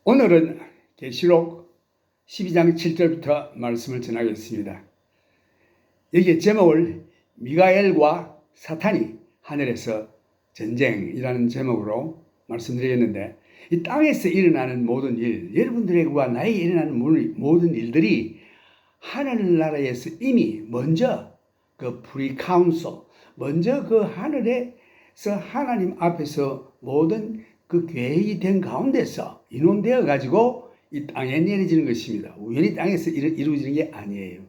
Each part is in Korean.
오늘은 계시록 12장 7절부터 말씀을 전하겠습니다. 여기에 제목을 미가엘과 사탄이 하늘에서 전쟁이라는 제목으로 말씀드리겠는데, 이 땅에서 일어나는 모든 일, 여러분들과 나에게 일어나는 모든 일들이 하늘나라에서 이미 먼저 그 프리카운슬, 먼저 그 하늘에서 하나님 앞에서 모든 그 계획이 된 가운데서 인원되어 가지고 이 땅에 내려지는 것입니다. 우연히 땅에서 이루어지는 게 아니에요.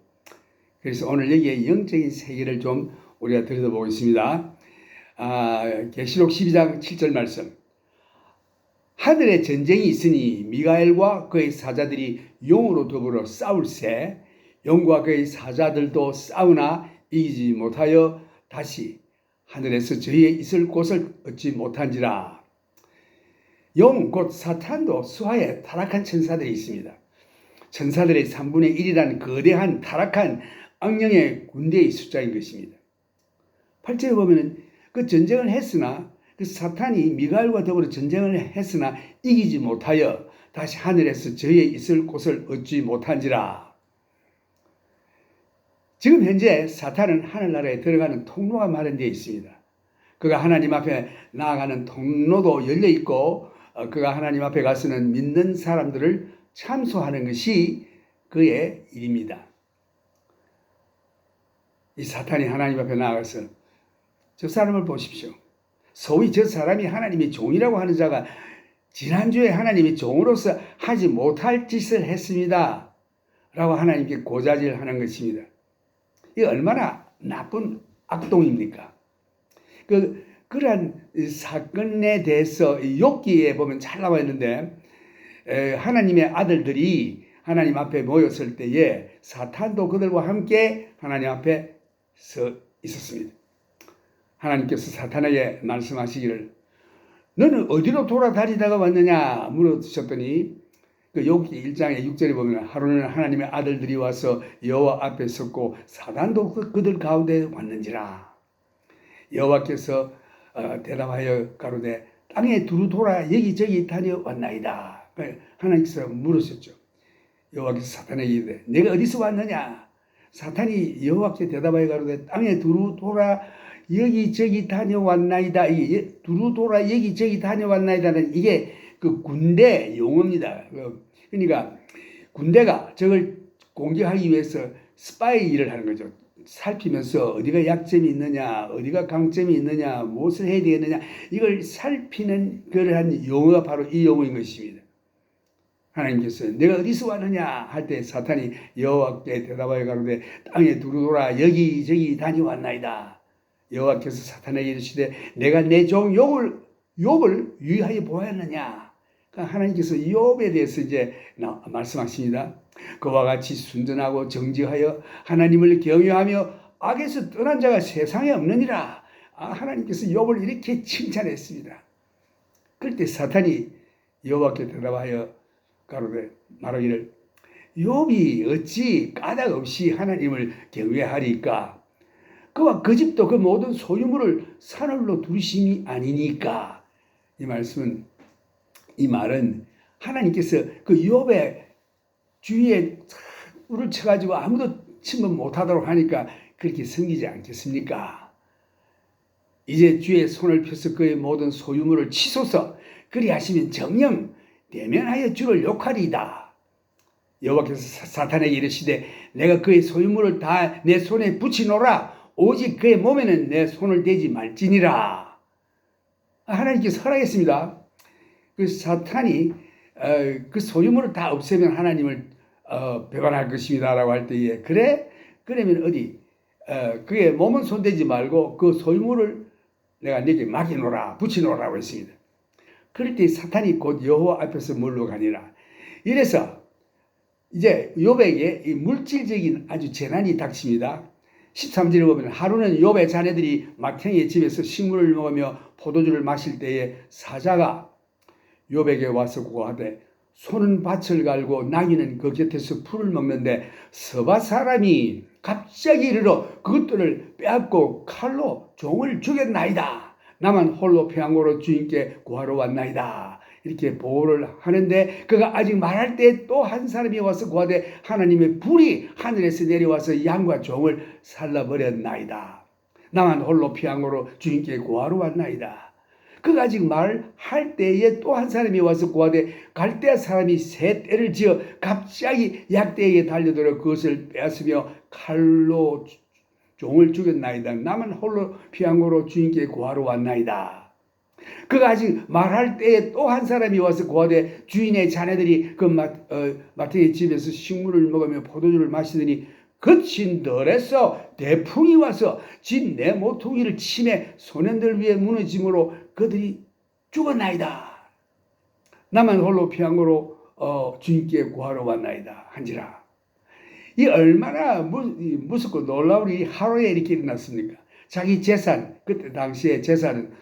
그래서 오늘 여기에 영적인 세계를 좀 우리가 들여다보겠습니다. 계시록 12장 7절 말씀. 하늘에 전쟁이 있으니 미가엘과 그의 사자들이 용으로 더불어 싸울세 용과 그의 사자들도 싸우나 이기지 못하여 다시 하늘에서 저희의 있을 곳을 얻지 못한지라. 용 곧 사탄도 수하에 타락한 천사들이 있습니다. 천사들의 3분의 1이라는 거대한 타락한 악령의 군대의 숫자인 것입니다. 8절에 보면은 그 전쟁을 했으나 그 사탄이 미가엘과 더불어 전쟁을 했으나 이기지 못하여 다시 하늘에서 저희의 있을 곳을 얻지 못한지라. 지금 현재 사탄은 하늘나라에 들어가는 통로가 마련되어 있습니다. 그가 하나님 앞에 나아가는 통로도 열려 있고, 그가 하나님 앞에 가서는 믿는 사람들을 참소하는 것이 그의 일입니다. 이 사탄이 하나님 앞에 나아가서 저 사람을 보십시오. 소위 저 사람이 하나님의 종이라고 하는 자가 지난주에 하나님의 종으로서 하지 못할 짓을 했습니다 라고 하나님께 고자질하는 것입니다. 이게 얼마나 나쁜 악동입니까? 그러한 사건에 대해서 욥기에 보면 잘 나와 있는데, 하나님의 아들들이 하나님 앞에 모였을 때에 사탄도 그들과 함께 하나님 앞에 서 있었습니다. 하나님께서 사탄에게 말씀하시기를 너는 어디로 돌아다니다가 왔느냐 물으셨더니, 그 욥기 1장의 6절에 보면 하루는 하나님의 아들들이 와서 여호와 앞에 섰고 사단도 그들 가운데 왔는지라. 여호와께서 대답하여 가로되 땅에 두루 돌아 여기저기 다녀왔나이다. 하나님께서 물으셨죠. 여호와께서 사탄에게 이르되 내가 어디서 왔느냐. 사탄이 여호와께 대답하여 가로되 땅에 두루 돌아 여기저기 다녀왔나이다. 이게 두루 돌아 여기저기 다녀왔나이다는 이게 그 군대 용어입니다. 그러니까 군대가 적을 공격하기 위해서 스파이 일을 하는 거죠. 살피면서 어디가 약점이 있느냐, 어디가 강점이 있느냐, 무엇을 해야 되겠느냐, 이걸 살피는 그러한 용어가 바로 이 용어인 것입니다. 하나님께서 내가 어디서 왔느냐 할 때 사탄이 여호와께 대답하여 가로되 땅에 두루 돌아 여기저기 다녀왔나이다. 여호와께서 사탄에게 이르시되 내가 내 종 욥을 유의하여 보았느냐. 그러니까 하나님께서 욥에 대해서 이제 말씀하십니다. 그와 같이 순전하고 정직하여 하나님을 경외하며 악에서 떠난 자가 세상에 없느니라. 하나님께서 욥을 이렇게 칭찬했습니다. 그럴 때 사탄이 여호와께 대답하여 가로되 말하기를 욥이 어찌 까닭 없이 하나님을 경외하리까. 그와 그 집도 그 모든 소유물을 산울로 두심이 아니니까. 이 말은 하나님께서 그 욥의 주위에 울을 쳐가지고 아무도 침범 못하도록 하니까 그렇게 섬기지 않겠습니까? 이제 주의 손을 펴서 그의 모든 소유물을 치소서. 그리하시면 정녕 대면하여 주를 욕하리이다. 여호와께서 사탄에게 이르시되 내가 그의 소유물을 다 내 손에 붙이노라. 오직 그의 몸에는 내 손을 대지 말지니라. 하나님께서 허락했습니다. 그 사탄이 그 소유물을 다 없애면 하나님을 배반할 것입니다 라고 할 때에 그래? 그러면 어디 그의 몸은 손대지 말고 그 소유물을 내가 내게 맡기노라 붙이노라고 했습니다. 그럴 때 사탄이 곧 여호와 앞에서 물러가니라. 이래서 이제 욥에게 이 물질적인 아주 재난이 닥칩니다. 13절에 보면 하루는 욥의 자녀들이 마탱이의 집에서 식물을 먹으며 포도주를 마실 때에 사자가 욥에게 와서 고하되 소는 밭을 갈고 나귀는 그 곁에서 풀을 먹는데 서바 사람이 갑자기 이르러 그것들을 빼앗고 칼로 종을 죽였나이다. 나만 홀로 평안고로 주인께 구하러 왔나이다. 이렇게 보호를 하는데 그가 아직 말할 때 또 한 사람이 와서 구하되 하나님의 불이 하늘에서 내려와서 양과 종을 살라버렸나이다. 나만 홀로 피항으로 주인께 구하러 왔나이다. 그가 아직 말할 때에 또 한 사람이 와서 구하되 갈대아 사람이 새 떼를 지어 갑자기 약대에게 달려들어 그것을 빼앗으며 칼로 종을 죽였나이다. 나만 홀로 피항으로 주인께 구하러 왔나이다. 그가 아직 말할 때에 또 한 사람이 와서 구하되 주인의 자네들이 그 마태의 집에서 식물을 먹으며 포도주를 마시더니 거친 덜에서 대풍이 와서 집 내 모퉁이를 치매 소년들 위에 무너짐으로 그들이 죽었나이다. 나만 홀로 피항으로 주인께 구하러 왔나이다 한지라. 이 얼마나 무섭고 놀라운 일이 하루에 이렇게 일어났습니까? 자기 재산, 그때 당시에 재산은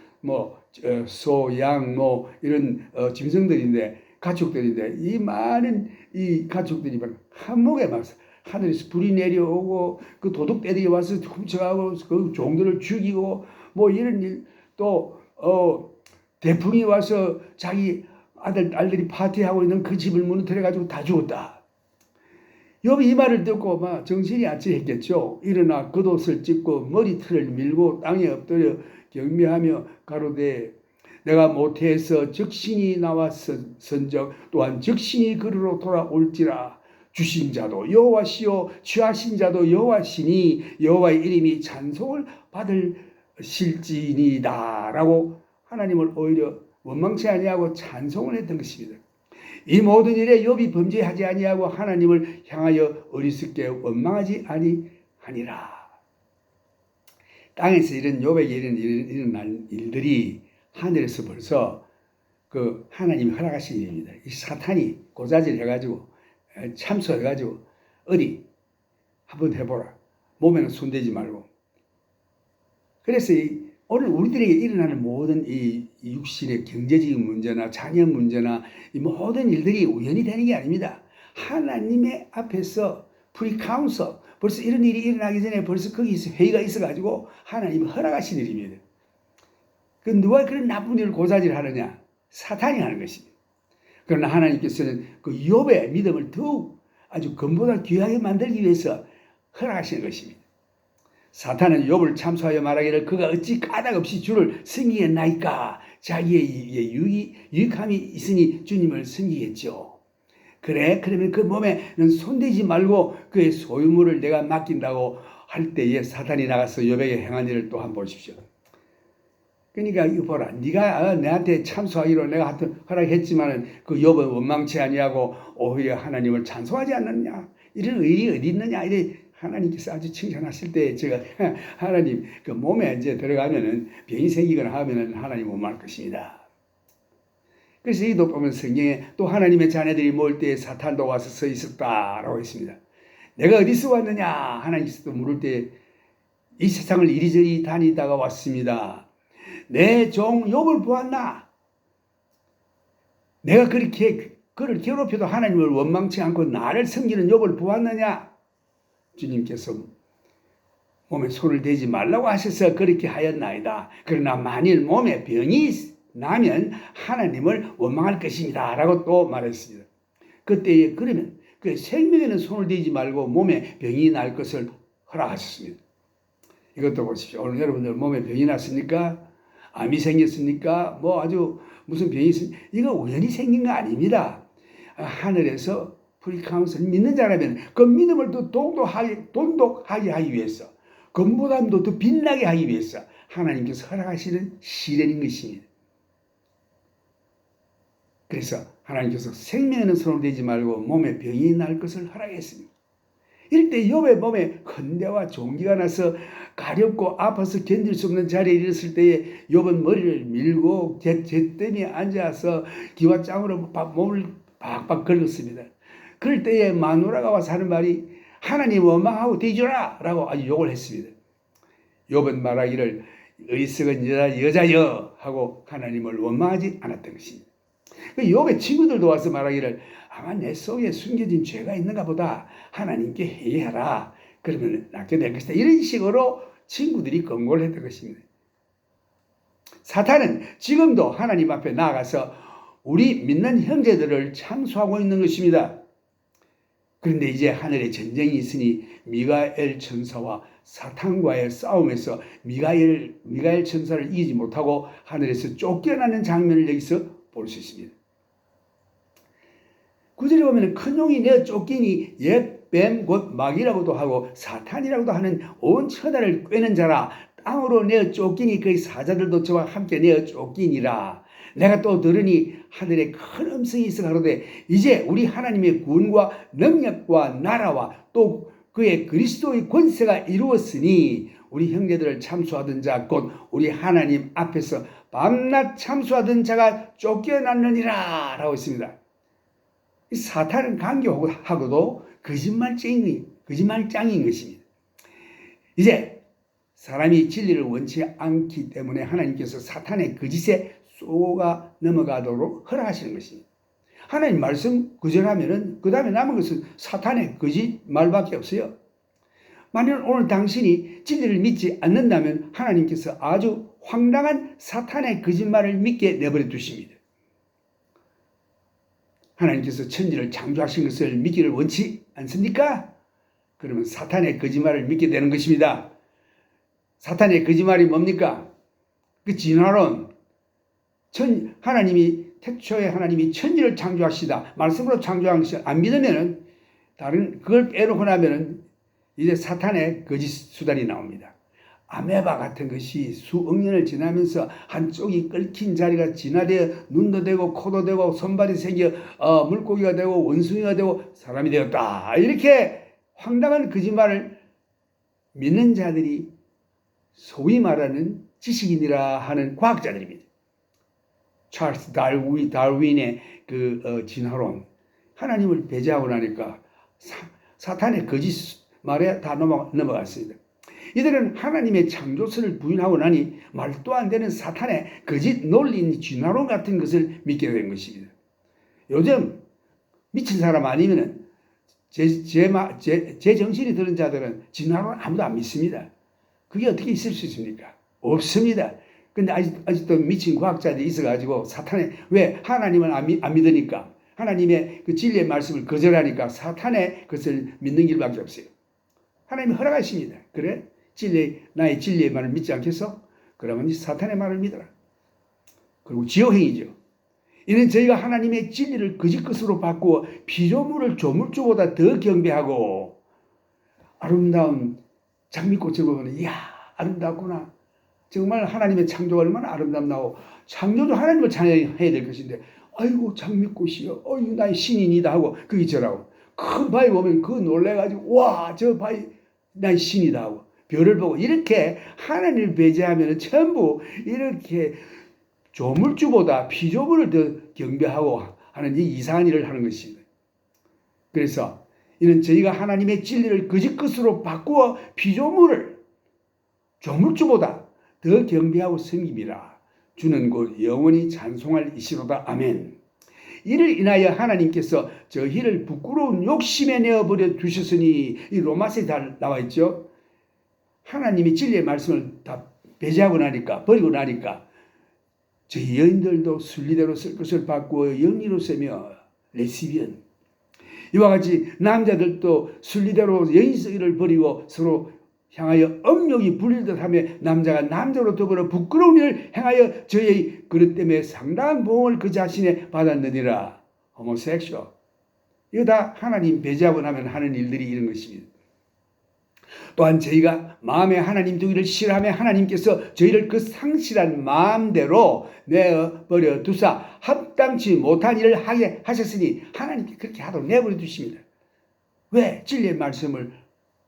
소, 양, 이런 짐승들인데, 가축들인데, 이 많은 이 가축들이 한목에 막 하늘에서 불이 내려오고, 그 도둑떼들이 와서 훔쳐가고, 그 종들을 죽이고, 이런 일, 또, 대풍이 와서 자기 딸들이 파티하고 있는 그 집을 무너뜨려가지고 다 죽었다. 욥이 이 말을 듣고 막 정신이 아찔했겠죠. 일어나 겉옷을 찢고 머리털을 밀고 땅에 엎드려 경배하며 가로되 내가 모태에서 적신이 나왔선적 또한 적신이 그리로 돌아올지라. 주신 자도 여호와시요 취하신 자도 여호와시니 여호와의 이름이 찬송을 받으실지니이다 라고 하나님을 오히려 원망치 아니하고 찬송을 했던 것입니다. 이 모든 일에 욥이 범죄하지 아니하고 하나님을 향하여 어리석게 원망하지 아니하니라. 땅에서 이런 욥에게 일어난 일들이 하늘에서 벌써 그 하나님이 허락하신 일입니다. 이 사탄이 고자질 해가지고 참소해가지고 어디 한번 해보라. 몸에는 손대지 말고. 그래서 오늘 우리들에게 일어나는 모든 이 육신의 경제적인 문제나 자녀 문제나 이 모든 일들이 우연히 되는 게 아닙니다. 하나님의 앞에서 프리카운서, 벌써 이런 일이 일어나기 전에 벌써 거기서 회의가 있어가지고 하나님이 허락하신 일입니다. 그 누가 그런 나쁜 일을 고자질하느냐? 사탄이 하는 것입니다. 그러나 하나님께서는 그 욥의 믿음을 더욱 아주 금보다 귀하게 만들기 위해서 허락하시는 것입니다. 사탄은 욥을 참소하여 말하기를 그가 어찌 까닭 없이 주를 섬기겠나이까? 자기의 유익함이 있으니 주님을 섬기겠죠. 그래, 그러면 그 몸에는 손대지 말고 그의 소유물을 내가 맡긴다고 할 때에 사탄이 나가서 욥에게 행한 일을 또 한번 보십시오. 그러니까 이거 보라. 네가 내한테 참소하기로 내가 하여튼 허락했지만은 그 욥은 원망치 아니하고 오히려 하나님을 찬송하지 않느냐? 이런 의리 어디 있느냐? 이래 하나님께서 아주 칭찬하실 때 제가 하나님 그 몸에 이제 들어가면은 병이 생기거나 하면은 하나님 원망할 것입니다. 그래서 이도 보면 성경에 또 하나님의 자녀들이 모일 때에 사탄도 와서 서 있었다라고 했습니다. 내가 어디서 왔느냐? 하나님께서 또 물을 때 이 세상을 이리저리 다니다가 왔습니다. 내 종 욥을 보았나? 내가 그렇게 그를 괴롭혀도 하나님을 원망치 않고 나를 섬기는 욥을 보았느냐? 주님께서 몸에 손을 대지 말라고 하셔서 그렇게 하였나이다. 그러나 만일 몸에 병이 나면 하나님을 원망할 것입니다 라고 또 말했습니다. 그때에 그러면 그 생명에는 손을 대지 말고 몸에 병이 날 것을 허락하셨습니다. 이것도 보십시오. 오늘 여러분들 몸에 병이 났습니까? 암이 생겼습니까? 아주 무슨 병이 있습니까? 이거 우연히 생긴 거 아닙니다. 하늘에서 프리카운서를 믿는 자라면 그 믿음을 더 돈독하게 하기 위해서, 금보다도 더 빛나게 하기 위해서 하나님께서 허락하시는 시련인 것입니다. 그래서 하나님께서 생명에는 손을 대지 말고 몸에 병이 날 것을 허락했습니다. 이럴 때 욥의 몸에 헌대와 종기가 나서 가렵고 아파서 견딜 수 없는 자리에 이르렀을 때에 욥은 머리를 밀고 잿더미에 앉아서 기와 짱으로 몸을 박박 긁었습니다. 그럴 때에 마누라가 와서 하는 말이 하나님 원망하고 뒤져라 라고 아주 욕을 했습니다. 욥은 말하기를 어리석은 여자여 하고 하나님을 원망하지 않았던 것입니다. 욥의 친구들도 와서 말하기를 아마 내 속에 숨겨진 죄가 있는가 보다. 하나님께 회개하라. 그러면 낫게 될 것이다. 이런 식으로 친구들이 권고를 했던 것입니다. 사탄은 지금도 하나님 앞에 나아가서 우리 믿는 형제들을 참수하고 있는 것입니다. 그런데 이제 하늘에 전쟁이 있으니 미가엘 천사와 사탄과의 싸움에서 미가엘 천사를 이기지 못하고 하늘에서 쫓겨나는 장면을 여기서 볼 수 있습니다. 9절에 보면 큰 용이 내어 쫓기니 옛 뱀 곧 마귀라고도 하고 사탄이라고도 하는 온 천하를 꿰는 자라. 땅으로 내어 쫓기니 그의 사자들도 저와 함께 내어 쫓기니라. 내가 또 들으니 하늘에 큰 음성이 있어 가로되 이제 우리 하나님의 구원과 능력과 나라와 또 그의 그리스도의 권세가 이루었으니 우리 형제들을 참수하던 자 곧 우리 하나님 앞에서 밤낮 참수하던 자가 쫓겨났느니라 라고 했습니다. 사탄은 강교하고도 거짓말장인 것입니다. 이제 사람이 진리를 원치 않기 때문에 하나님께서 사탄의 거짓에 쏘가 넘어가도록 허락하시는 것입니다. 하나님 말씀 거절하면은 그 다음에 남은 것은 사탄의 거짓말밖에 없어요. 만일 오늘 당신이 진리를 믿지 않는다면 하나님께서 아주 황당한 사탄의 거짓말을 믿게 내버려 두십니다. 하나님께서 천지를 창조하신 것을 믿기를 원치 않습니까? 그러면 사탄의 거짓말을 믿게 되는 것입니다. 사탄의 거짓말이 뭡니까? 그 진화론. 태초에 하나님이 천지를 창조하시다. 말씀으로 창조한 것을 안 믿으면은 그걸 빼놓고 나면은 이제 사탄의 거짓 수단이 나옵니다. 아메바 같은 것이 수억 년을 지나면서 한쪽이 끓긴 자리가 진화되어 눈도 되고 코도 되고 손발이 생겨 물고기가 되고 원숭이가 되고 사람이 되었다. 이렇게 황당한 거짓말을 믿는 자들이 소위 말하는 지식인이라 하는 과학자들입니다. 찰스 다윈의 진화론. 하나님을 배제하고 나니까 사탄의 거짓말에 다 넘어갔습니다. 이들은 하나님의 창조설을 부인하고 나니 말도 안 되는 사탄의 거짓 논리인 진화론 같은 것을 믿게 된 것입니다. 요즘 미친 사람 아니면은 제 정신이 드는 자들은 진화론 아무도 안 믿습니다. 그게 어떻게 있을 수 있습니까? 없습니다. 근데 아직도 미친 과학자들이 있어가지고 왜 하나님을 안 믿으니까 하나님의 그 진리의 말씀을 거절하니까 사탄의 것을 믿는 길밖에 없어요. 하나님이 허락하십니다. 그래? 나의 진리의 말을 믿지 않겠어? 그러면 사탄의 말을 믿어라. 그리고 지효행위죠. 이는 저희가 하나님의 진리를 거짓 것으로 바꾸어 피조물을 조물주보다 더 경배하고 아름다운 장미꽃을 보면 이야 아름답구나. 정말 하나님의 창조가 얼마나 아름답나고 창조도 하나님을 찬양해야 될 것인데 아이고 장미꽃이요. 어이구 나의 신인이다 하고 그게 저라고. 큰 바위 보면 그거 놀래가지고 와 저 바위 나의 신이다 하고 별을 보고 이렇게 하나님을 배제하면 전부 이렇게 조물주보다 피조물을 더 경배하고 하는 이 이상한 일을 하는 것입니다. 그래서 이는 저희가 하나님의 진리를 거짓 것으로 바꾸어 피조물을 조물주보다 더 경배하고 섬김이라. 주는 곧 영원히 찬송할 이시로다. 아멘. 이를 인하여 하나님께서 저희를 부끄러운 욕심에 내어버려 두셨으니 이 로마서에 다 나와 있죠. 하나님이 진리의 말씀을 다 배제하고 나니까 버리고 나니까 저희 여인들도 순리대로 쓸 것을 바꾸어 영리로 쓰며 레시비언 이와 같이 남자들도 순리대로 여인 쓰기를 버리고 서로 향하여 업욕이 불릴듯 하며 남자가 남자로 더불어 부끄러운 일을 행하여 저의 그릇 때문에 상당한 보응을 그 자신에 받았느니라. 호모섹슈얼. 이거 다 하나님 배제하고 나면 하는 일들이 이런 것입니다. 또한 저희가 마음에 하나님 두기를 싫어하며 하나님께서 저희를 그 상실한 마음대로 내버려 두사 합당치 못한 일을 하게 하셨으니 하나님께 그렇게 하도록 내버려 두십니다. 왜? 진리의 말씀을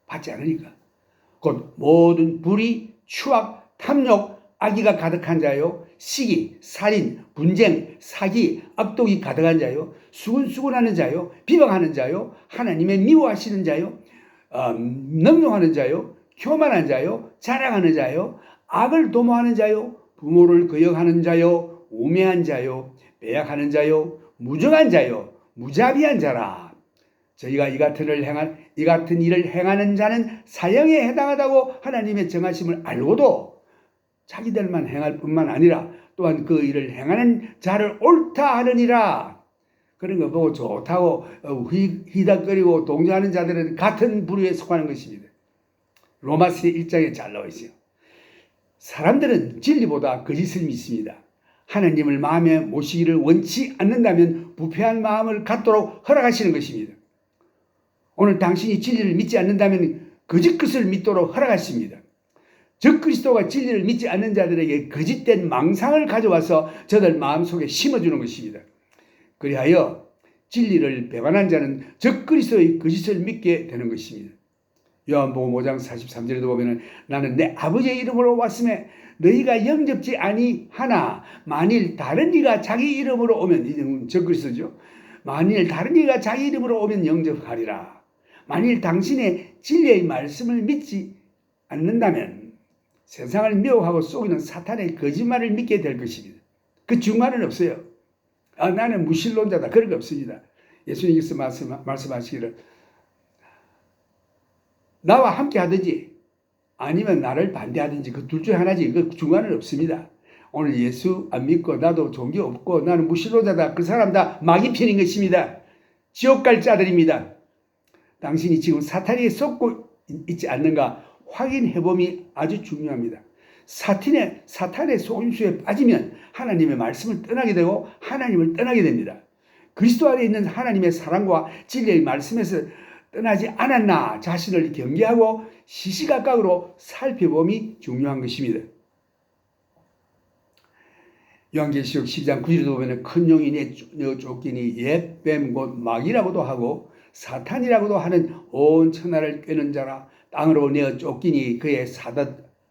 받지 않으니까. 곧 모든 불의, 추악, 탐욕, 악의가 가득한 자요, 시기, 살인, 분쟁, 사기, 악독이 가득한 자요, 수군수군하는 자요, 비방하는 자요, 하나님의 미워하시는 자요, 능욕하는 자요, 교만한 자요, 자랑하는 자요, 악을 도모하는 자요, 부모를 거역하는 자요, 우매한 자요, 빼앗하는 자요, 무정한 자요, 무자비한 자라. 저희가 이 같은 일을 행하는 자는 사형에 해당하다고 하나님의 정하심을 알고도 자기들만 행할 뿐만 아니라 또한 그 일을 행하는 자를 옳다 하느니라. 그런 거 보고 좋다고 휘덕거리고 동조하는 자들은 같은 부류에 속하는 것입니다. 로마서 1장에 잘 나와 있어요. 사람들은 진리보다 거짓을 믿습니다. 하나님을 마음에 모시기를 원치 않는다면 부패한 마음을 갖도록 허락하시는 것입니다. 오늘 당신이 진리를 믿지 않는다면 거짓 것을 믿도록 허락하십니다. 적그리스도가 진리를 믿지 않는 자들에게 거짓된 망상을 가져와서 저들 마음속에 심어주는 것입니다. 그리하여 진리를 배반한 자는 적그리스도의 거짓을 믿게 되는 것입니다. 요한복음 5장 43절에도 보면 나는 내 아버지의 이름으로 왔음에 너희가 영접지 아니하나 만일 다른 이가 자기 이름으로 오면, 이는 적그리스도죠. 만일 다른 이가 자기 이름으로 오면 영접하리라. 만일 당신의 진리의 말씀을 믿지 않는다면 세상을 미혹하고 속이는 사탄의 거짓말을 믿게 될 것입니다. 그 중간은 없어요. 나는 무신론자다. 그런 거 없습니다. 예수님께서 말씀하시기를 나와 함께 하든지 아니면 나를 반대하든지 그 둘 중에 하나지. 그 중간은 없습니다. 오늘 예수 안 믿고 나도 종교 없고 나는 무신론자다. 그 사람 다 마귀 편인 것입니다. 지옥 갈 자들입니다. 당신이 지금 사탄에 속고 있지 않는가 확인해봄이 아주 중요합니다. 사탄의 속임수에 빠지면 하나님의 말씀을 떠나게 되고 하나님을 떠나게 됩니다. 그리스도 안에 있는 하나님의 사랑과 진리의 말씀에서 떠나지 않았나 자신을 경계하고 시시각각으로 살펴봄이 중요한 것입니다. 요한계시록 12장 9절에도 보면 큰 용이 내어 쫓기니 옛 뱀 곧 마귀라고도 하고 사탄이라고도 하는 온 천하를 꿰는 자라. 땅으로 내어 쫓기니 그의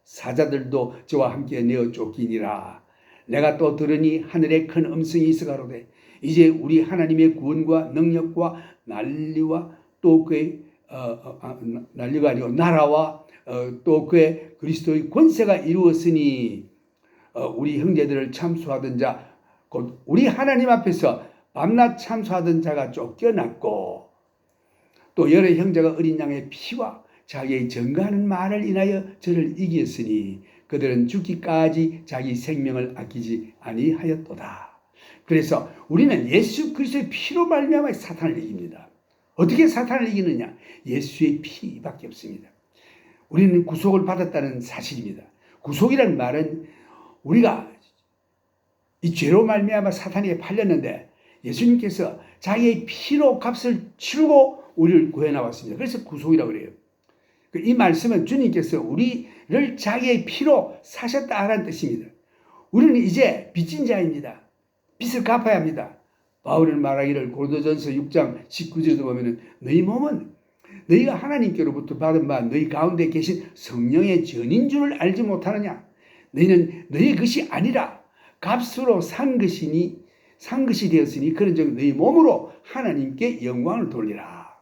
사자들도 저와 함께 내어 쫓기니라. 내가 또 들으니 하늘에 큰 음성이 있어 가로되 이제 우리 하나님의 구원과 능력과 난리와 또 그의 난리가 아니고 나라와 또 그의 그리스도의 권세가 이루었으니 우리 형제들을 참수하던 자 곧 우리 하나님 앞에서 밤낮 참수하던 자가 쫓겨났고 또 여러 형제가 어린 양의 피와 자기의 증거하는 말을 인하여 저를 이겼으니 그들은 죽기까지 자기 생명을 아끼지 아니하였도다. 그래서 우리는 예수 그리스도의 피로 말미암아 사탄을 이깁니다. 어떻게 사탄을 이기느냐? 예수의 피밖에 없습니다. 우리는 구속을 받았다는 사실입니다. 구속이라는 말은 우리가 이 죄로 말미암아 사탄에게 팔렸는데 예수님께서 자기의 피로 값을 치르고 우리를 구해 나왔습니다. 그래서 구속이라고 그래요. 이 말씀은 주님께서 우리를 자기의 피로 사셨다라는 뜻입니다. 우리는 이제 빚진 자입니다. 빚을 갚아야 합니다. 바울은 말하기를 고린도전서 6장 19절에도 보면 너희 몸은 너희가 하나님께로부터 받은 바 너희 가운데 계신 성령의 전인 줄을 알지 못하느냐. 너희는 너희 것이 아니라 값으로 산 것이 되었으니 그런즉 너희 몸으로 하나님께 영광을 돌리라.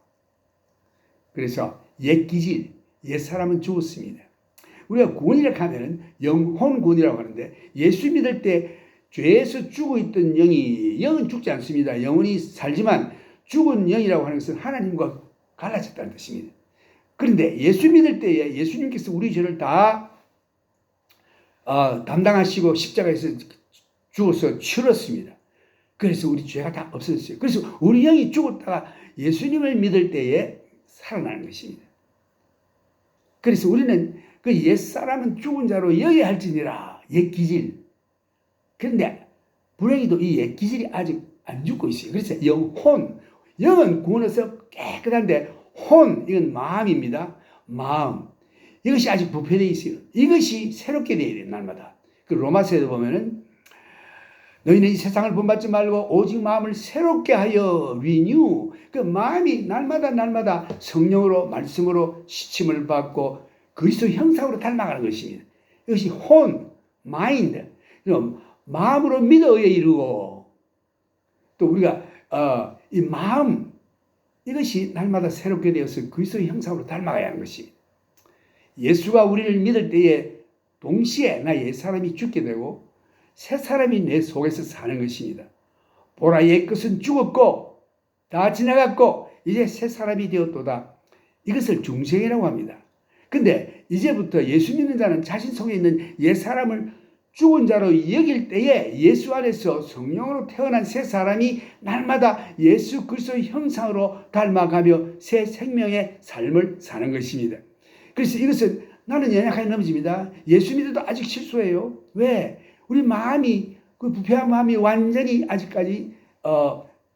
그래서 옛 기질, 옛 사람은 죽었습니다. 우리가 구원이라고 하면 영혼 구원이라고 하는데 예수 믿을 때 죄에서 죽어 있던 영은 죽지 않습니다. 영혼이 살지만 죽은 영이라고 하는 것은 하나님과 갈라졌다는 뜻입니다. 그런데 예수 믿을 때에 예수님께서 우리 죄를 다 담당하시고 십자가에서 죽어서 치렀습니다. 그래서 우리 죄가 다 없어졌어요. 그래서 우리 영이 죽었다가 예수님을 믿을 때에 살아나는 것입니다. 그래서 우리는 그 옛사람은 죽은 자로 여겨야 할지니라. 옛기질. 그런데 불행히도 이 옛기질이 아직 안 죽고 있어요. 그래서 영은 구원에서 깨끗한데 이건 마음입니다. 마음. 이것이 아직 부패되어 있어요. 이것이 새롭게 되어야 돼요. 날마다. 그 로마서에도 보면은 너희는 이 세상을 본받지 말고 오직 마음을 새롭게 하여 리뉴. 그 마음이 날마다 성령으로 말씀으로 시침을 받고 그리스도 형상으로 닮아가는 것입니다. 이것이 마인드. 마음으로 믿어야 이루고 또 우리가 이 마음 이것이 날마다 새롭게 되어서 그리스도의 형상으로 닮아가야 하는 것입니다. 예수가 우리를 믿을 때에 동시에 나 옛사람이 죽게 되고 새 사람이 내 속에서 사는 것입니다. 보라 옛것은 죽었고 다 지나갔고 이제 새 사람이 되었도다. 이것을 중생이라고 합니다. 근데 이제부터 예수 믿는 자는 자신 속에 있는 옛사람을 죽은 자로 여길 때에 예수 안에서 성령으로 태어난 새 사람이 날마다 예수 그리스도의 형상으로 닮아가며 새 생명의 삶을 사는 것입니다. 그래서 이것은 나는 연약하게 넘어집니다. 예수 믿어도 아직 실수해요. 왜? 우리 마음이 그 부패한 마음이 완전히 아직까지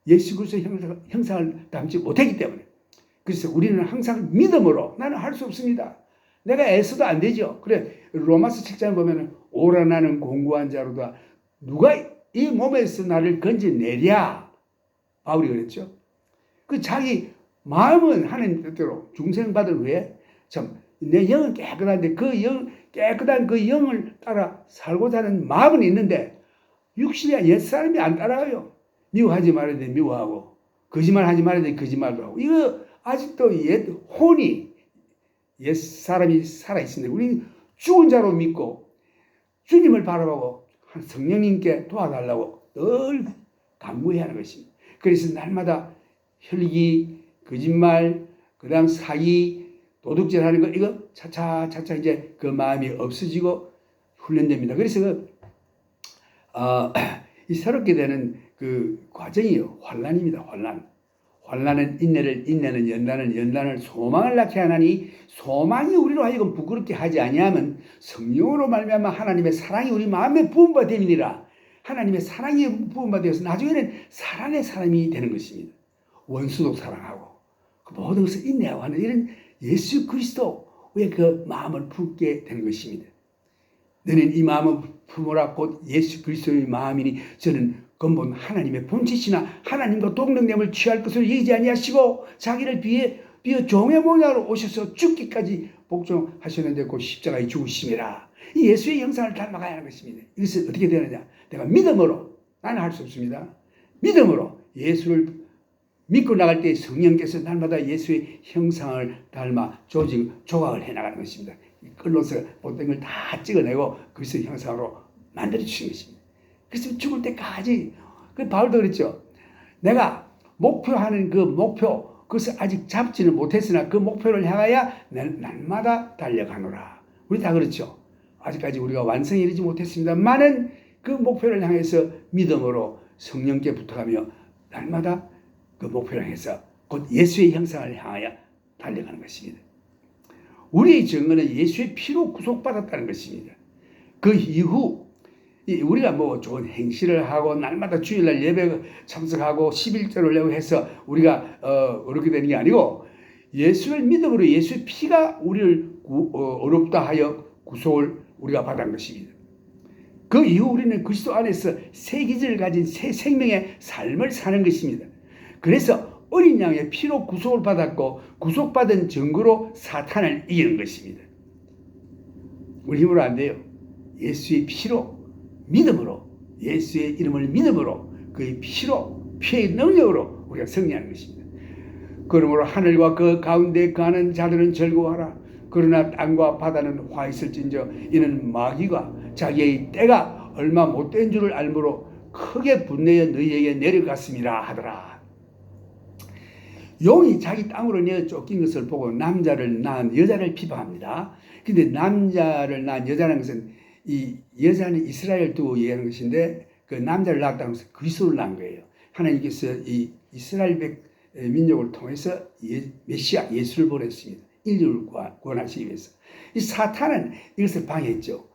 예수 그리스도의 형상을 닮지 못했기 때문에. 그래서 우리는 항상 믿음으로 나는 할 수 없습니다. 내가 애써도 안 되죠. 그래 로마서 7장에 보면 오라 나는 공고한 자로다. 누가 이 몸에서 나를 건져내랴. 바울이 그랬죠. 그 자기 마음은 하나님 뜻대로 중생받을 후에 참 내 영은 깨끗한데 깨끗한 그 영을 따라 살고자 하는 마음은 있는데 육신이야 옛사람이 안 따라와요. 미워하지 말아야 돼 미워하고 거짓말하지 말아야 돼 거짓말도 하고 이거 아직도 혼이 옛사람이 살아있습니다. 우리는 죽은 자로 믿고 주님을 바라보고 성령님께 도와달라고 늘 간구해야 하는 것입니다. 그래서 날마다 혈기, 거짓말, 그 다음 사기, 도둑질 하는 거 이거 차차 이제 그 마음이 없어지고 훈련됩니다. 그래서 이 새롭게 되는 그 과정이 환난입니다. 환난은 인내를, 인내는 연단을, 연단을 소망을 낳게 하나니 소망이 우리로 하여금 부끄럽게 하지 아니하면 성령으로 말미암아 하나님의 사랑이 우리 마음에 부음바 됨이니라. 하나님의 사랑이 부음바 되어서 나중에는 사랑의 사람이 되는 것입니다. 원수도 사랑하고 그 모든 것을 인내하고 하는 이런 예수 그리스도의 그 마음을 품게 되는 것입니다. 너는 이 마음을 품으라 곧 예수 그리스도의 마음이니 저는 근본 하나님의 본체시나 하나님과 동등됨을 취할 것을 여기지 아니하시고 자기를 비어 종의 모양으로 오셔서 죽기까지 복종하셨는데 그 십자가에 죽으심이라. 이 예수의 형상을 닮아가야 하는 것입니다. 이것은 어떻게 되느냐? 내가 믿음으로 나는 할 수 없습니다. 믿음으로 예수를 믿고 나갈 때 성령께서 날마다 예수의 형상을 닮아 조각을 해나가는 것입니다. 끌로서 못된 걸 다 찍어내고 그리스도의 형상으로 만들어주신 것입니다. 그래서 죽을 때까지 그 바울도 그랬죠. 내가 목표하는 그 목표 그것을 아직 잡지는 못했으나 그 목표를 향하여 날마다 달려가노라. 우리 다 그렇죠. 아직까지 우리가 완성에 이르지 못했습니다만은 그 목표를 향해서 믿음으로 성령께 붙어가며 날마다 그 목표를 향해서 곧 예수의 형상을 향하여 달려가는 것입니다. 우리의 증거는 예수의 피로 구속받았다는 것입니다. 그 이후 우리가 뭐 좋은 행실을 하고 날마다 주일날 예배 참석하고 11조를 내고 해서 우리가 어렵게 되는 게 아니고 예수를 믿음으로 예수의 피가 우리를 어렵다 하여 구속을 우리가 받은 것입니다. 그 이후 우리는 그리스도 안에서 새 기질을 가진 새 생명의 삶을 사는 것입니다. 그래서 어린 양의 피로 구속을 받았고 구속받은 증거로 사탄을 이기는 것입니다. 우리 힘으로 안 돼요. 예수의 피로 믿음으로 예수의 이름을 믿음으로 그의 피의 능력으로 우리가 승리하는 것입니다. 그러므로 하늘과 그 가운데 가는 자들은 즐거워하라. 그러나 땅과 바다는 화 있을진저 이는 마귀가 자기의 때가 얼마 못된 줄을 알므로 크게 분내어 너희에게 내려갔음이라 하더라. 용이 자기 땅으로 내어 쫓긴 것을 보고 남자를 낳은 여자를 비방합니다. 근데 남자를 낳은 여자라는 것은 이 여자는 이스라엘 두고 얘기하는 것인데 그 남자를 낳았다는 것은 그리스도를 낳은 거예요. 하나님께서 이 이스라엘 민족을 통해서 메시아 예수를 보냈습니다. 인류를 구원하시기 위해서. 이 사탄은 이것을 방해했죠.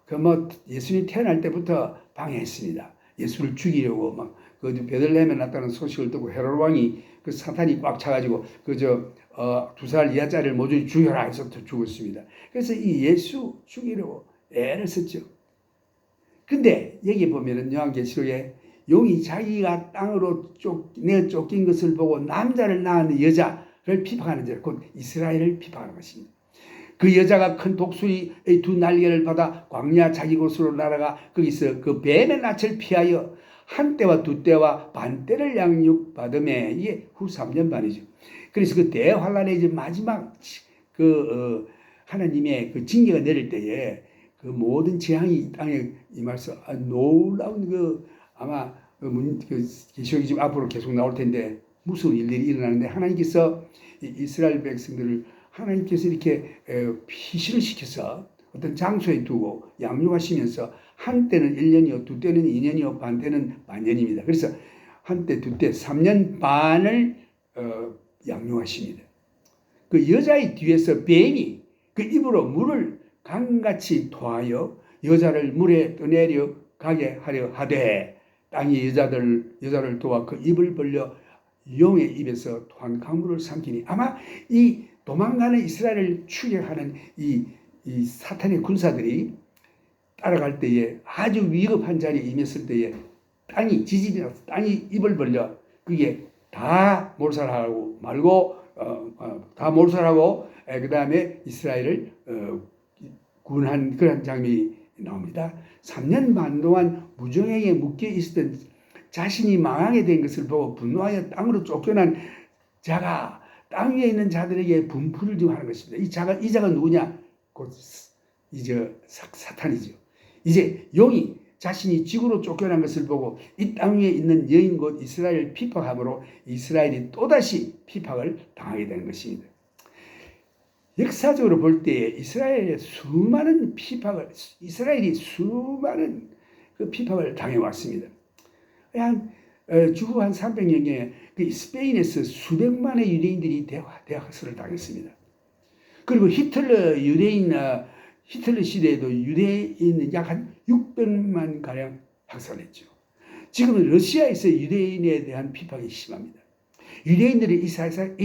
그 예수님이 태어날 때부터 방해했습니다. 예수를 죽이려고 그 베들레헴에 났다는 소식을 듣고 헤롯 왕이 그 사탄이 꽉 차가지고 2살 이하짜리를 모조리 죽여라 해서 죽었습니다. 그래서 이 예수 죽이려고 애를 썼죠. 근데 여기 보면은 요한계시록에 용이 자기가 땅으로 내어 쫓긴 것을 보고 남자를 낳은 여자를 피방하는 자, 곧 이스라엘을 피방하는 것입니다. 그 여자가 큰 독수리의 두 날개를 받아 광야 자기 곳으로 날아가 거기서 그 뱀의 낯을 피하여 한 때와 두 때와 반 때를 양육받음에 이게 후 3년 반이죠. 그래서 그 대환란의 이제 마지막 하나님의 그 징계가 내릴 때에 그 모든 재앙이 땅에 임해서 놀라운 아마 계시록이 지금 앞으로 계속 나올 텐데 무서운 일들이 일어나는데 하나님께서 이스라엘 백성들을 하나님께서 이렇게 피신을 시켜서 어떤 장소에 두고 양육하시면서 한때는 1년이요, 두 때는 2년이요, 반 때는 반년입니다. 그래서 한때, 두 때, 3년 반을 양육하십니다. 그 여자의 뒤에서 뱀이 그 입으로 물을 강같이 토하여 여자를 물에 떠내려 가게 하려 하되 땅이 여자를 도와 그 입을 벌려 용의 입에서 토한 강물을 삼키니. 아마 이 도망가는 이스라엘을 추격하는 이 사탄의 군사들이 따라갈 때에 아주 위급한 자리에 임했을 때에 땅이 지진이 나서 땅이 입을 벌려 그게 다 몰살하고 말고 다 몰살하고 그 다음에 이스라엘을 구원한 그런 장면이 나옵니다. 3년 반 동안 무정행에 묶여 있었던 자신이 망하게 된 것을 보고 분노하여 땅으로 쫓겨난 자가 땅 위에 있는 자들에게 분풀을 좀 하는 것입니다. 이 자가 누구냐? 곧 이제 사탄이죠. 이제 용이 자신이 지구로 쫓겨난 것을 보고 이 땅 위에 있는 여인 곧 이스라엘을 핍박함으로 이스라엘이 또다시 핍박을 당하게 되는 것입니다. 역사적으로 볼 때 이스라엘이 수많은 핍박을 당해왔습니다. 주후 한 300년경에 그 스페인에서 수백만의 유대인들이 대학살을 당했습니다. 그리고 히틀러 시대에도 유대인 약 한 600만 가량 학살했죠. 지금은 러시아에서 유대인에 대한 핍박이 심합니다. 유대인들이 이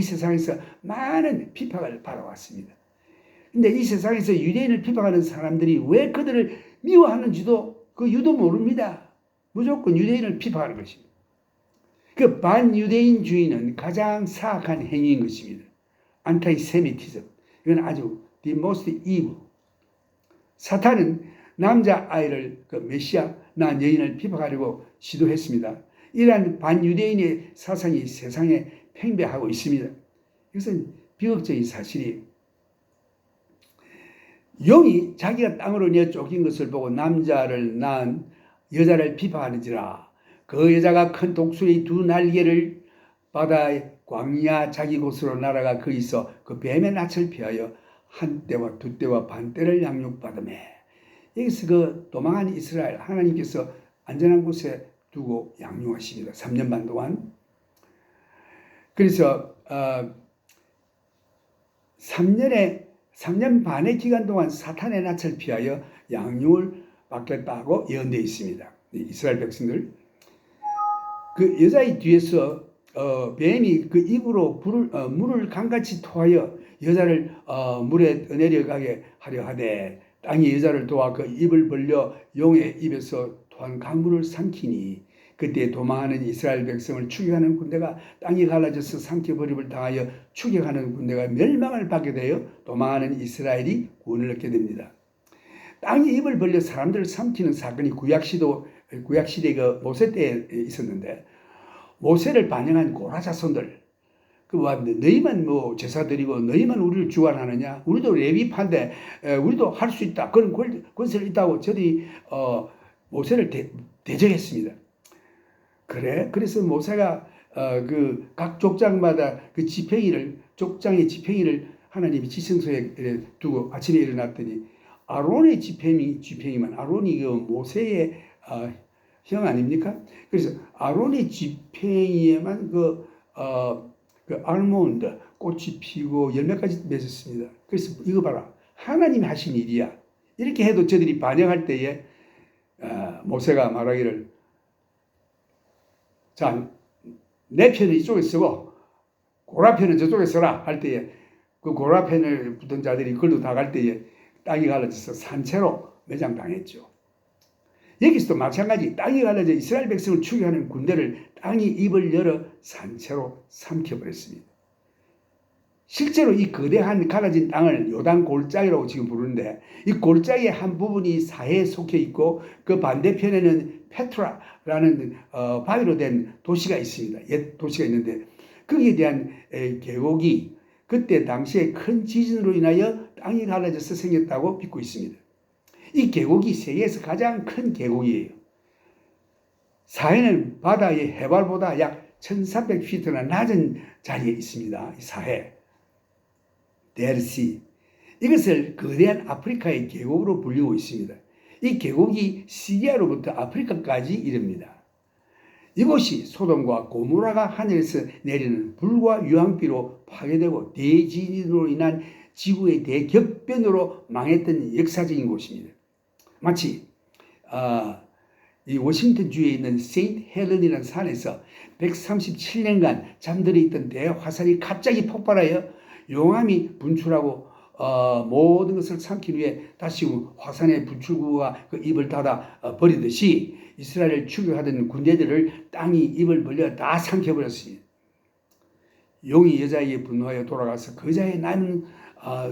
세상에서 많은 핍박을 받아왔습니다. 근데 이 세상에서 유대인을 핍박하는 사람들이 왜 그들을 미워하는지도 그 유도 모릅니다. 무조건 유대인을 핍박하는 것입니다. 그 반유대인주의는 가장 사악한 행위인 것입니다. 안타이세미티즘. 이건 아주 the most evil. 사탄은 남자아이를 그 메시아 낳은 여인을 핍박하려고 시도했습니다. 이러한 반유대인의 사상이 세상에 팽배하고 있습니다. 이것은 비극적인 사실이 용이 자기가 땅으로 내어 쫓긴 것을 보고 남자를 낳은 여자를 핍박하는지라 그 여자가 큰 독수리 두 날개를 바다의 광야 자기 곳으로 날아가 거기서 그 뱀의 낯을 피하여 한 때와 두 때와 반 때를 양육받으매. 여기서 그 도망한 이스라엘 하나님께서 안전한 곳에 두고 양육하십니다. 3년 반 동안. 그래서 3년 반의 기간 동안 사탄의 낯을 피하여 양육을 받겠다고 예언되어 있습니다. 이스라엘 백성들. 그 여자의 뒤에서 뱀이 그 입으로 물을 강같이 토하여 여자를 물에 내려가게 하려 하되 땅이 여자를 도와 그 입을 벌려 용의 입에서 토한 강물을 삼키니 그때 도망하는 이스라엘 백성을 추격하는 군대가 땅이 갈라져서 삼켜버림을 당하여 추격하는 군대가 멸망을 받게 되어 도망하는 이스라엘이 구원을 얻게 됩니다. 땅이 입을 벌려 사람들을 삼키는 사건이 구약시대 그 모세 때에 있었는데 모세를 반영한 고라 자손들 너희만 뭐 제사 드리고 너희만 우리를 주관하느냐? 우리도 레위파인데 우리도 할 수 있다. 그런 권세를 있다고 저들이 모세를 대적했습니다. 그래서 모세가 그 각 족장마다 그 족장의 지팽이를 하나님이 지성소에 두고 아침에 일어났더니 아론의 지팽이만 아론이 그 모세의 형 아닙니까? 그래서 아론의 지팽이에만 그 알몬드 꽃이 피고 열매까지 맺었습니다. 그래서 이거 봐라. 하나님이 하신 일이야. 이렇게 해도 저들이 반역할 때에 모세가 말하기를 자, 내 편은 이쪽에 쓰고 고라편은 저쪽에 써라 할 때에 그 고라편을 붙은 자들이 걸로 나갈 때에 땅이 갈라져서 산채로 매장당했죠. 여기서도 마찬가지 땅이 갈라져 이스라엘 백성을 추격하는 군대를 땅이 입을 열어 산채로 삼켜버렸습니다. 실제로 이 거대한 갈라진 땅을 요단 골짜기라고 지금 부르는데 이 골짜기의 한 부분이 사해에 속해 있고 그 반대편에는 페트라라는 바위로 된 도시가 있습니다. 옛 도시가 있는데 거기에 대한 계곡이 그때 당시에 큰 지진으로 인하여 땅이 갈라져서 생겼다고 믿고 있습니다. 이 계곡이 세계에서 가장 큰 계곡이에요. 사해는 바다의 해발보다 약 1300피트나 낮은 자리에 있습니다. 이 사해, 데르시. 이것을 거대한 아프리카의 계곡으로 불리고 있습니다. 이 계곡이 시리아로부터 아프리카까지 이릅니다. 이곳이 소돔과 고모라가 하늘에서 내리는 불과 유황비로 파괴되고 대지진으로 인한 지구의 대격변으로 망했던 역사적인 곳입니다. 마치 이 워싱턴주에 있는 세인트 헬렌이라는 산에서 137년간 잠들어 있던 대화산이 갑자기 폭발하여 용암이 분출하고 모든 것을 삼키기 위해 다시 화산의 분출구가 그 입을 닫아 버리듯이 이스라엘을 추격하던 군대들을 땅이 입을 벌려 다 삼켜버렸습니다. 용이 여자에게 분노하여 돌아가서 그 여자의 남은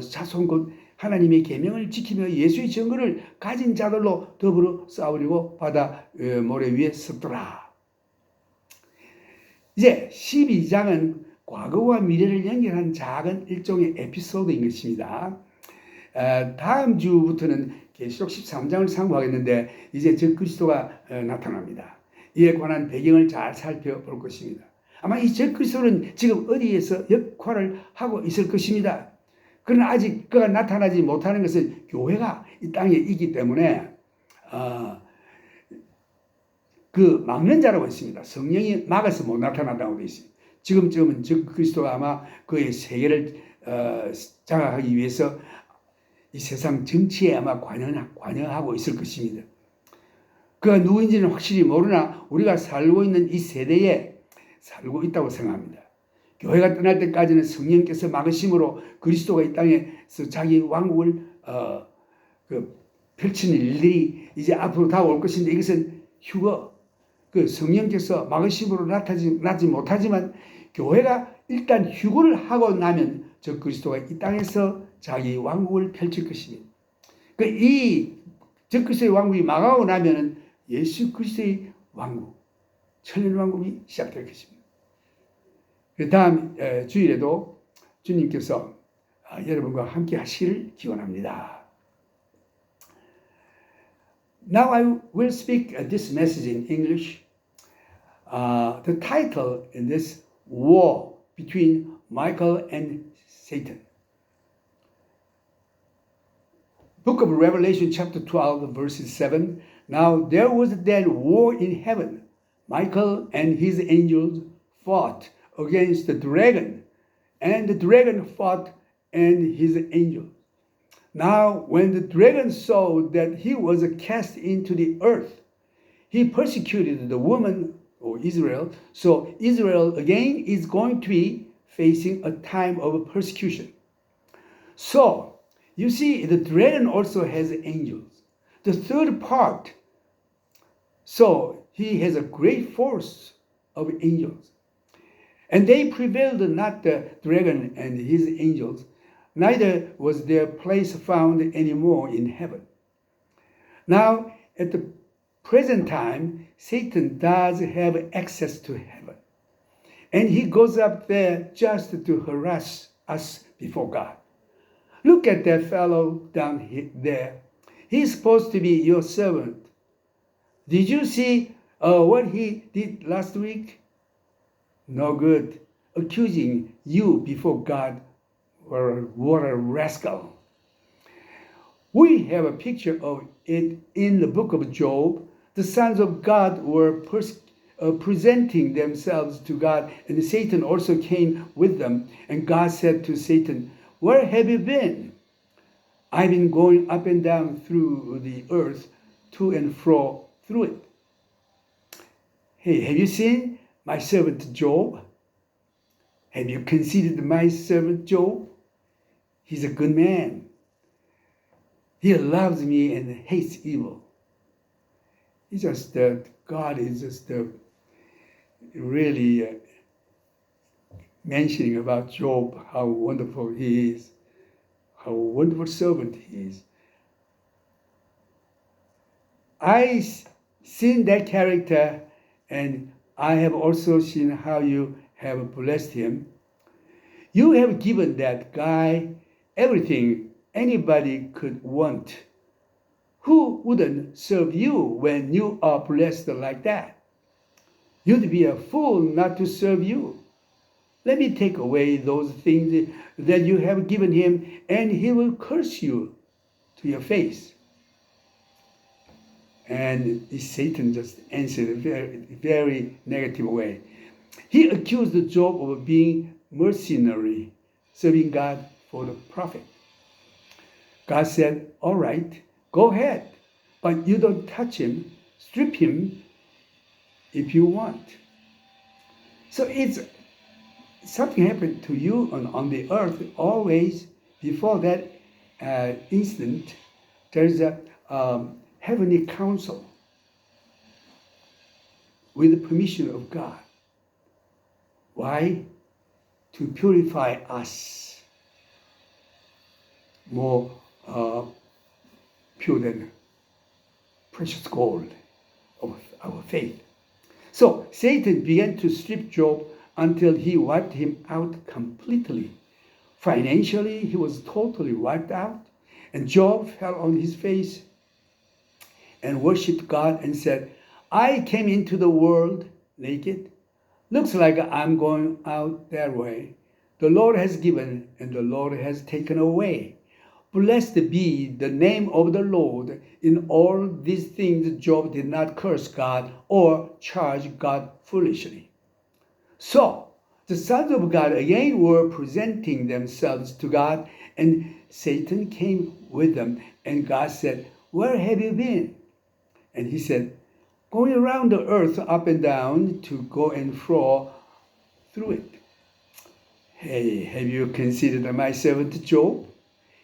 자손 곧 하나님의 계명을 지키며 예수의 증거를 가진 자들로 더불어 싸우려고 바다 모래 위에 섰더라. 이제 12장은 과거와 미래를 연결한 작은 일종의 에피소드인 것입니다. 다음 주부터는 계시록 13장을 상고하겠는데 이제 적그리스도가 나타납니다. 이에 관한 배경을 잘 살펴볼 것입니다. 아마 이 적그리스도는 지금 어디에서 역할을 하고 있을 것입니다. 그러나 아직 그가 나타나지 못하는 것은 교회가 이 땅에 있기 때문에 그 막는 자라고 했습니다. 성령이 막아서 못 나타난다고 되어 있습니다. 지금쯤은 적그리스도가 아마 그의 세계를 장악하기 위해서 이 세상 정치에 아마 관여하고 있을 것입니다. 그가 누구인지는 확실히 모르나 우리가 살고 있는 이 세대에 살고 있다고 생각합니다. 교회가 떠날 때까지는 성령께서 막으심으로 그리스도가 이 땅에서 자기 왕국을 펼치는 일들이 이제 앞으로 다가올 것인데 이것은 그 성령께서 막으심으로 나타나지 못하지만 교회가 일단 휴거를 하고 나면 저 그리스도가 이 땅에서 자기 왕국을 펼칠 것입니다. 이 적그리스도의 왕국이 망하고 나면은 예수 그리스도의 왕국, 천년왕국이 시작될 것입니다. 그 다음 주일에도 주님께서 여러분과 함께 하시기를 기원합니다. Now I will speak this message in English. The title in this war between Michael and Satan. Book of Revelation chapter 12 verses 7. Now there was then war in heaven. Michael and his angels fought against the dragon, and the dragon fought and his angels. Now when the dragon saw that he was cast into the earth, he persecuted the woman or Israel. So Israel again is going to be facing a time of persecution. So you see, the dragon also has angels. The third part, so he has a great force of angels. And they prevailed not the dragon and his angels, neither was their place found anymore in heaven. Now, at the present time, Satan does have access to heaven. And he goes up there just to harass us before God. Look at that fellow down there. He's supposed to be your servant. Did you see what he did last week? No good. Accusing you before God. What a rascal. We have a picture of it in the book of Job. The sons of God were presenting themselves to God, and Satan also came with them. And God said to Satan, "Where have you been?" "I've been going up and down through the earth, to and fro through it." Hey, have you seen my servant Job? Have you considered my servant Job? He's a good man. He loves me and hates evil. It's just that God is just really mentioning about Job, how wonderful he is, how wonderful servant he is. I've seen that character, and I have also seen how you have blessed him. You have given that guy everything anybody could want. Who wouldn't serve you when you are blessed like that? You'd be a fool not to serve you. Let me take away those things that you have given him, and he will curse you to your face. And Satan just answered in a very, very negative way. He accused Job of being mercenary, serving God for the profit. God said, all right, go ahead, but you don't touch him, strip him if you want. So it's something happened to you on the earth. Always before that instant, there is a heavenly council with the permission of God. Why? To purify us more pure than precious gold of our faith. So Satan began to strip Job until he wiped him out completely. Financially, he was totally wiped out, and Job fell on his face and worshiped God and said, I came into the world naked. Looks like I'm going out that way. The Lord has given and the Lord has taken away. Blessed be the name of the Lord. In all these things, Job did not curse God or charge God foolishly. So, the sons of God again were presenting themselves to God, and Satan came with them. And God said, where have you been? And he said, going around the earth up and down to go and fro through it. Hey, have you considered my servant Job?